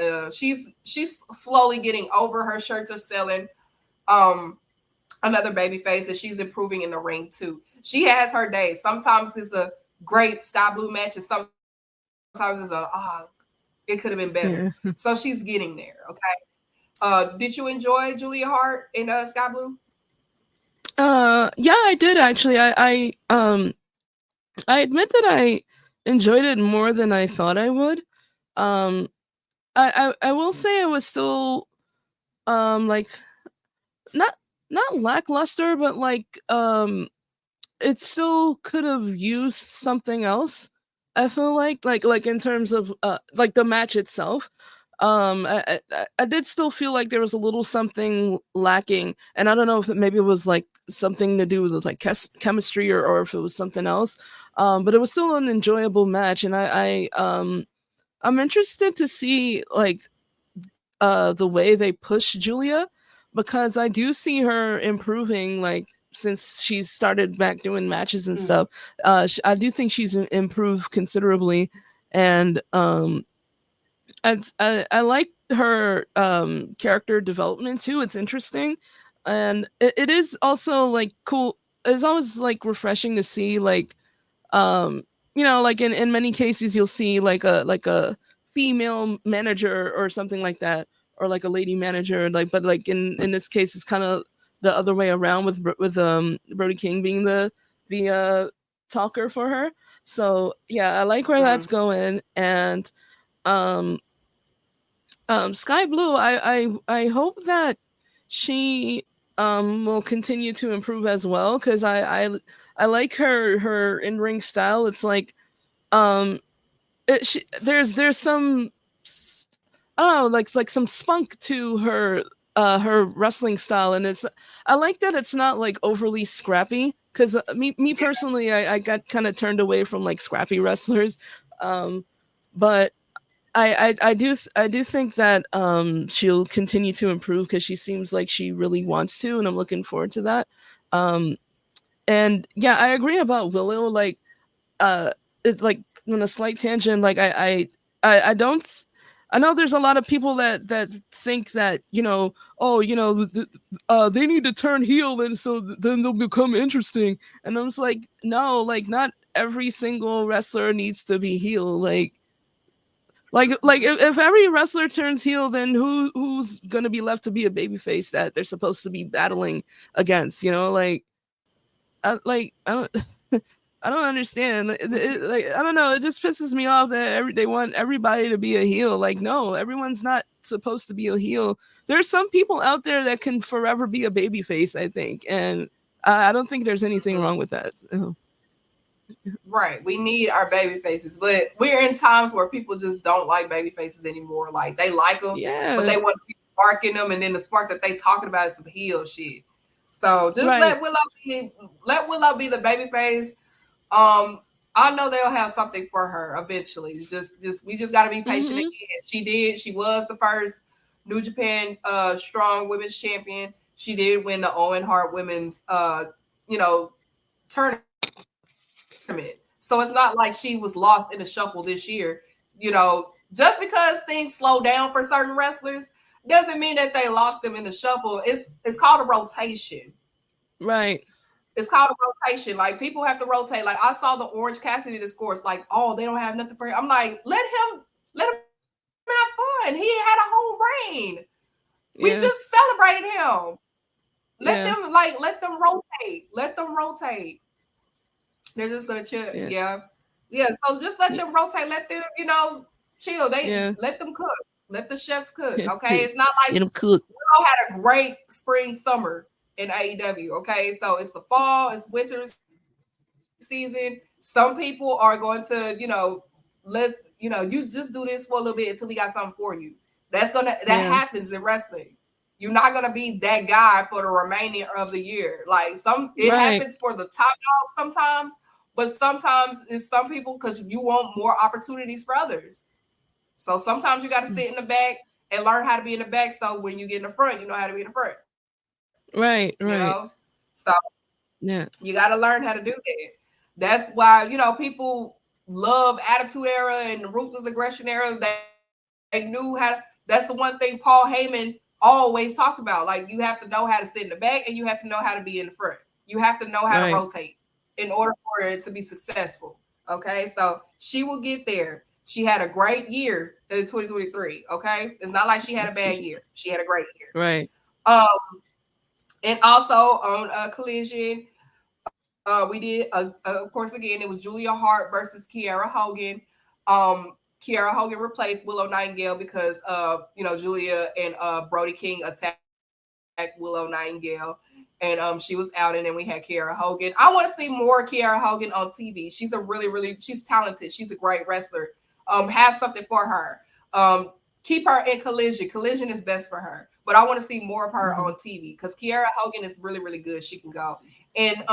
slowly getting over. Her shirts are selling. Another baby face, and she's improving in the ring too. She has her days. Sometimes it's a great Sky Blue match, and sometimes it's it could have been better. Yeah. So she's getting there. Okay. Did you enjoy Julia Hart in Sky Blue? Yeah, I did actually. I admit that I enjoyed it more than I thought I would. I will say it was still like not lackluster, but like it still could have used something else. I feel like in terms of like the match itself. I did still feel like there was a little something lacking, and I don't know if maybe it was like something to do with like chemistry or if it was something else. But it was still an enjoyable match, and I'm interested to see like the way they push Julia, because I do see her improving like since she's started back doing matches and stuff. I do think she's improved considerably, and I like her character development too. It's interesting, and it is also like cool. It's always like refreshing to see like you know, like in many cases you'll see like a female manager or something like that, or like a lady manager, like, but like in this case it's kind of the other way around with Brody King being the talker for her. So yeah, I like where that's going. And Sky Blue, I hope that she will continue to improve as well, because I like her in-ring style. It's like there's some, I don't know, like some spunk to her wrestling style, and I like that it's not like overly scrappy, because me personally, I got kind of turned away from like scrappy wrestlers, but I do think that she'll continue to improve, because she seems like she really wants to, and I'm looking forward to that. And yeah, I agree about Willow. Like, it's like on a slight tangent. Like, I don't. I know there's a lot of people that think that, you know, oh, you know, they need to turn heel, and so then they'll become interesting. And I'm just like, no, like not every single wrestler needs to be heel. Like if every wrestler turns heel, then who's gonna be left to be a babyface that they're supposed to be battling against? You know, I don't I don't understand. Like, I don't know. It just pisses me off that they want everybody to be a heel. Like, no, everyone's not supposed to be a heel. There's some people out there that can forever be a babyface, I think, and I don't think there's anything wrong with that. Right. We need our baby faces, but we're in times where people just don't like baby faces anymore. Like, they like them, but they want to see spark in them, and then the spark that they talking about is some heel shit. So just let Willow be the baby face. I know they'll have something for her eventually. We just got to be patient again. She was the first New Japan Strong Women's Champion. She did win the Owen Hart Women's tournament. So it's not like she was lost in the shuffle this year. You know, just because things slow down for certain wrestlers doesn't mean that they lost them in the shuffle. It's called a rotation. Right. It's called a rotation. Like people have to rotate. Like I saw the Orange Cassidy discourse. Like, oh, they don't have nothing for him. I'm like, let him have fun. He had a whole reign. We Yeah. just celebrated him. Yeah. Let them rotate. Let them rotate. They're just gonna chill. Yeah. Yeah. Yeah. So just let Yeah. them rotate. Let them, chill. They Yeah. let them cook. Let the chefs cook. Okay. Let It's not like him cook. we all had a great spring, summer in AEW. Okay. So it's the fall, it's winter season. Some people are going to, you just do this for a little bit until we got something for you. That Yeah. happens in wrestling. You're not gonna be that guy for the remaining of the year. Like it Right. happens for the top dogs sometimes, but sometimes it's some people because you want more opportunities for others. So sometimes you got to sit in the back and learn how to be in the back. So when you get in the front, you know how to be in the front. Right. You Right. know, so Yeah. you got to learn how to do that. That's why people love Attitude Era and the Ruthless Aggression Era. They knew how to. That's the one thing Paul Heyman always talked about. Like you have to know how to sit in the back and you have to know how to be in the front. You have to know how to Right. rotate in order for it to be successful. Okay, so she will get there. She had a great year in 2023. Okay, it's not like she had a bad year. She had a great year. Right. Um, and also on Collision, we did, of course, again, it was Julia Hart versus Kiera Hogan. Kiera Hogan replaced Willow Nightingale because, Julia and Brody King attacked Willow Nightingale. And she was out, and then we had Kiera Hogan. I want to see more Kiera Hogan on TV. She's she's talented. She's a great wrestler. Have something for her. Keep her in Collision. Collision is best for her. But I want to see more of her on TV because Kiera Hogan is really, really good. She can go. And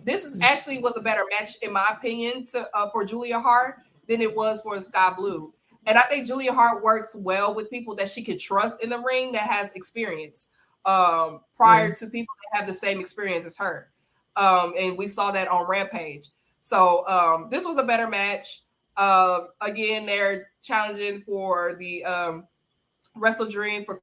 this is actually was a better match, in my opinion, for Julia Hart than it was for Sky Blue. And I think Julia Hart works well with people that she can trust in the ring that has experience prior to people that have the same experience as her. And we saw that on Rampage. So this was a better match. Again, they're challenging for the WrestleDream for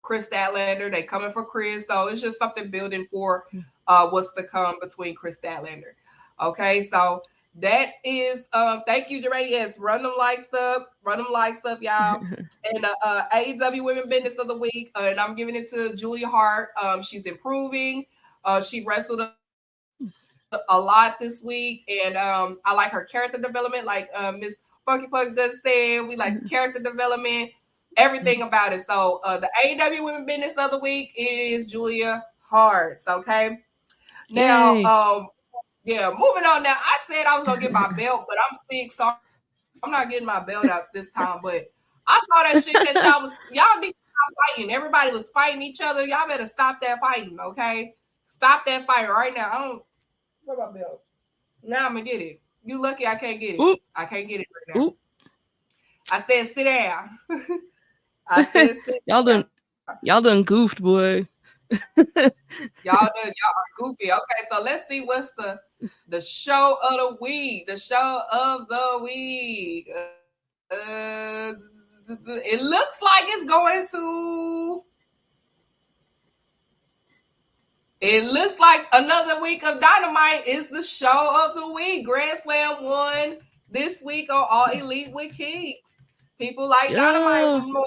Chris Statlander. They coming for Chris. So it's just something building for what's to come between Chris Statlander. Okay, so that is thank you, Jermaine. Yes, run them likes up, y'all. And AEW Women Business of the Week, and I'm giving it to Julia Hart. She's improving. She wrestled a lot this week, and I like her character development. Like Miss Funky Punk just said, we like the character development, everything about it. So the AEW Women Business of the Week is Julia Hart. Okay. Now, yeah, moving on. Now, I said I was gonna get my belt, but I'm sick, so I'm not getting my belt out this time. But I saw that shit that y'all need to stop fighting. Everybody was fighting each other. Y'all better stop that fighting, okay? Stop that fighting right now. I don't. Where my belt? Now I'm gonna get it. You lucky I can't get it. Oop. I can't get it right now. Oop. I said sit down. I said sit y'all done goofed, boy. y'all are goofy. Okay, so let's see what's the show of the week. The show of the week. It looks like it's going to. It looks like another week of Dynamite is the show of the week. Grand Slam 1 this week on All Elite with Keeks. People like Dynamite more.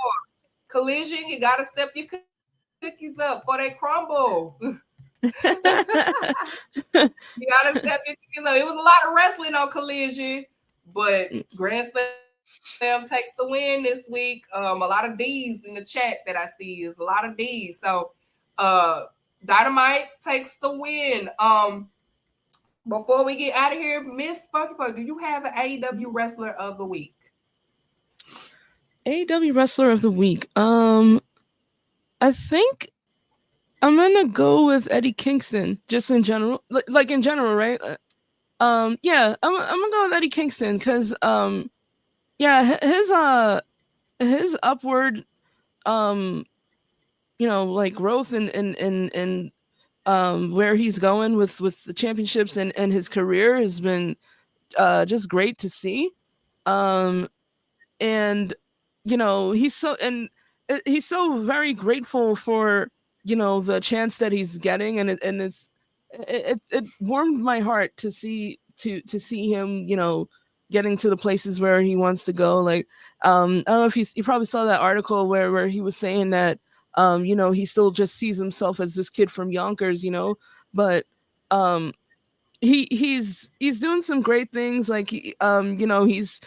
Collision, you got to step your cookies up for they crumble. You got to step your cookies up. It was a lot of wrestling on Collision, but Grand Slam takes the win this week. A lot of D's in the chat that I see is a lot of D's. So, Dynamite takes the win. Before we get out of here, Miss Funky Punk, do you have an AEW Wrestler of the Week? AEW Wrestler of the Week. I think I'm gonna go with Eddie Kingston, just in general, like in general, right? Yeah, I'm gonna go with Eddie Kingston because yeah, his upward like growth and where he's going with the championships and his career has been just great to see. And he's so very grateful for the chance that he's getting, and it's it warmed my heart to see him, getting to the places where he wants to go. Like, I don't know if you probably saw that article where he was saying that, he still just sees himself as this kid from Yonkers, but um, he's doing some great things. Like, he's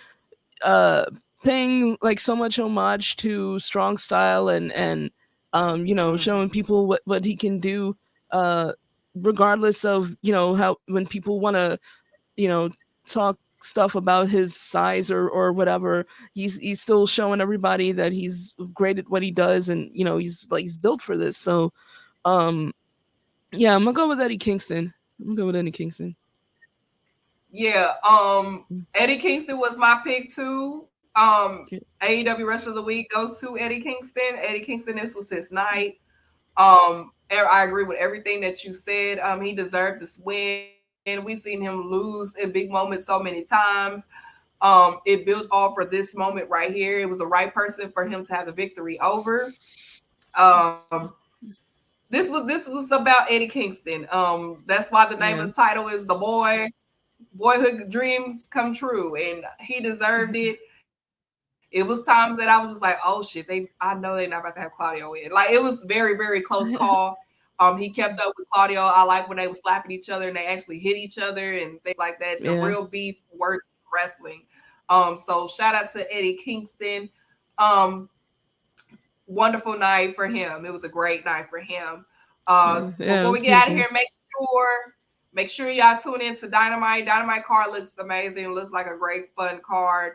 uh paying like so much homage to strong style, and showing Mhm. people what he can do, uh regardless of, how when people want to, you know talk stuff about his size or whatever. He's still showing everybody that he's great at what he does, and he's built for this. So, um yeah, I'm gonna go with Eddie Kingston. I'm gonna go with Eddie Kingston. Yeah, Eddie Kingston was my pick too. AEW Wrestler of the Week goes to Eddie Kingston. Eddie Kingston, this was his night. I agree with everything that you said. He deserved this win. We seen him lose in big moments so many times. It built all for this moment right here. It was the right person for him to have the victory over. Um, this was about Eddie Kingston. That's why the name of Yeah. the title is The Boyhood Dreams Come True, and he deserved it. It was times that I was just like, oh shit, I know they're not about to have Claudio in. Like, it was very, very close call. He kept up with Claudio. I like when they were slapping each other and they actually hit each other and things like that. The Yeah. real beef works in wrestling. So shout out to Eddie Kingston. Um, Wonderful night for him. It was a great night for him. Yeah, it Before we was get out of beautiful. here, make sure y'all tune in to Dynamite. Dynamite card looks amazing. Looks like a great fun card.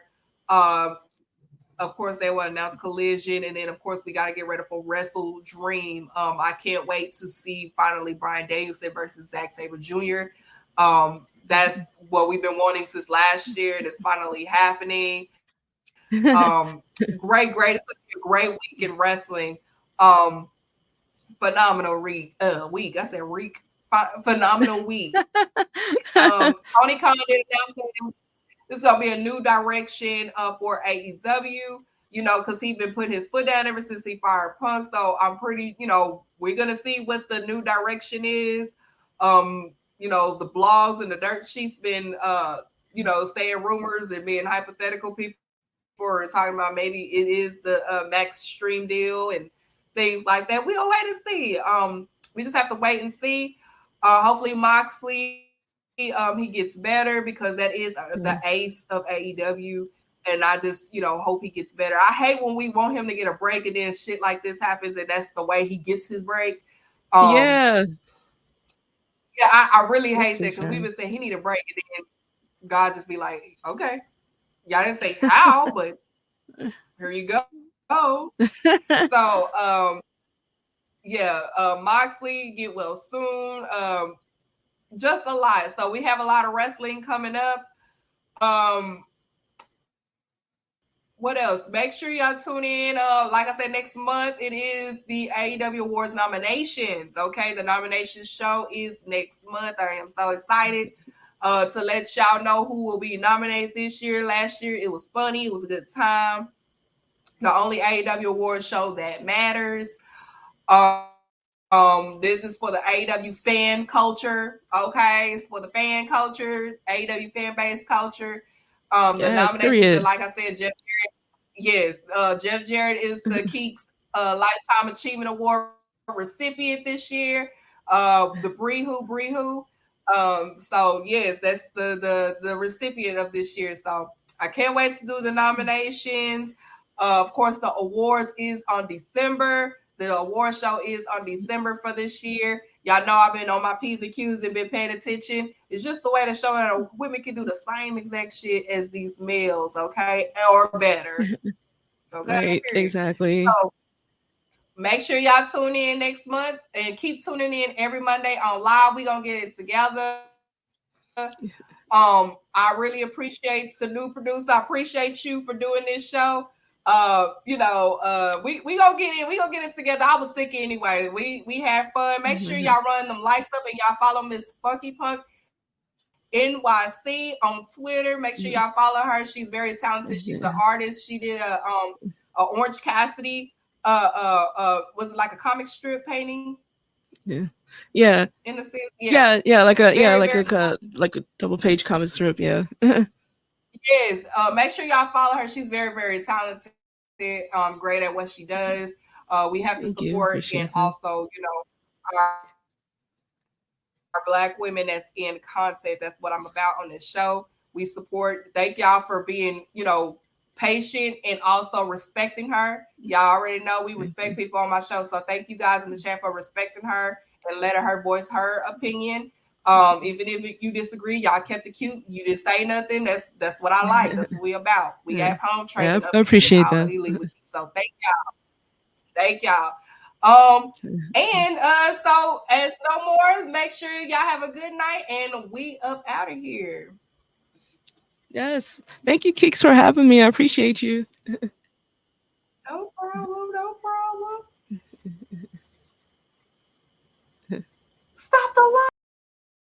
Of course, they will announce Collision, and then of course we got to get ready for WrestleDream. I can't wait to see finally Brian Danielson versus Zack Sabre Jr. That's what we've been wanting since last year. It's finally happening. Great. It's gonna be a great week in wrestling. Um, Phenomenal week. I said week. Phenomenal week. Tony Khan did announce that this is gonna be a new direction for AEW. Because he's been putting his foot down ever since he fired Punk. So I'm pretty. We're gonna see what the new direction is. The blogs and the dirt sheets been saying rumors and being hypothetical. People are talking about maybe it is the Max Stream deal and things like that. We'll wait and see. We just have to wait and see. Hopefully Moxley he gets better because that is the ace Yeah. of AEW. And I just, hope he gets better. I hate when we want him to get a break and then shit like this happens and that's the way he gets his break. Um, Yeah. yeah, I really That's hate so that because we've sad. been saying he need a break and then God just be like, okay, y'all didn't say how, but here you go. So, yeah, Moxley get well soon. Just a lot. So we have a lot of wrestling coming up. Um, what else? Make sure y'all tune in. Like I said, next month it is the AEW Awards nominations. Okay, the nominations show is next month. I am so excited to let y'all know who will be nominated this year. Last year it was funny. It was a good time. The only AEW Awards show that matters. This is for the AEW fan culture. Okay, it's for the fan culture, AEW fan base culture. The Yes, nominations, and period. like I said, yes, Jeff Jarrett is the Keeks Lifetime Achievement Award recipient this year. The Brehu. So yes, that's the recipient of this year. So I can't wait to do the nominations. Of course, the awards is on December. The award show is on December for this year. Y'all know I've been on my P's and Q's and been paying attention. It's just the way to show that women can do the same exact shit as these males, okay? Or better. Okay, Right, period. exactly. So make sure y'all tune in next month and keep tuning in every Monday on live. We're gonna get it together. I really appreciate the new producer. I appreciate you for doing this show. We gonna get it. We gonna get it together. I was sick anyway. We had fun. Make sure y'all run them likes up and y'all follow Miss Funky Punk NYC on Twitter. Make sure y'all follow her. She's very talented. She's an Yeah. artist. She did a Orange Cassidy was it like a comic strip painting? Yeah. Yeah. in a sense. Yeah, Yeah, very, very like a double page comic strip, yeah. yes. Make sure y'all follow her. She's very, very talented. Great at what she does. We have to Thank you. support and Appreciate that. also, our black women that's in content. That's what I'm about on this show. We support. Thank y'all for being, patient and also respecting her. Y'all already know we respect people on my show. So thank you guys in the chat for respecting her and letting her voice her opinion. Even if you disagree, y'all kept it cute. You didn't say nothing. That's what I like. That's what we about. We Yeah. have home Yeah, training up I in here, appreciate all that. elite with you. So thank y'all. And so as no more, make sure y'all have a good night and we up out of here. Yes. Thank you, Keeks, for having me. I appreciate you. No problem, no problem. Stop the live.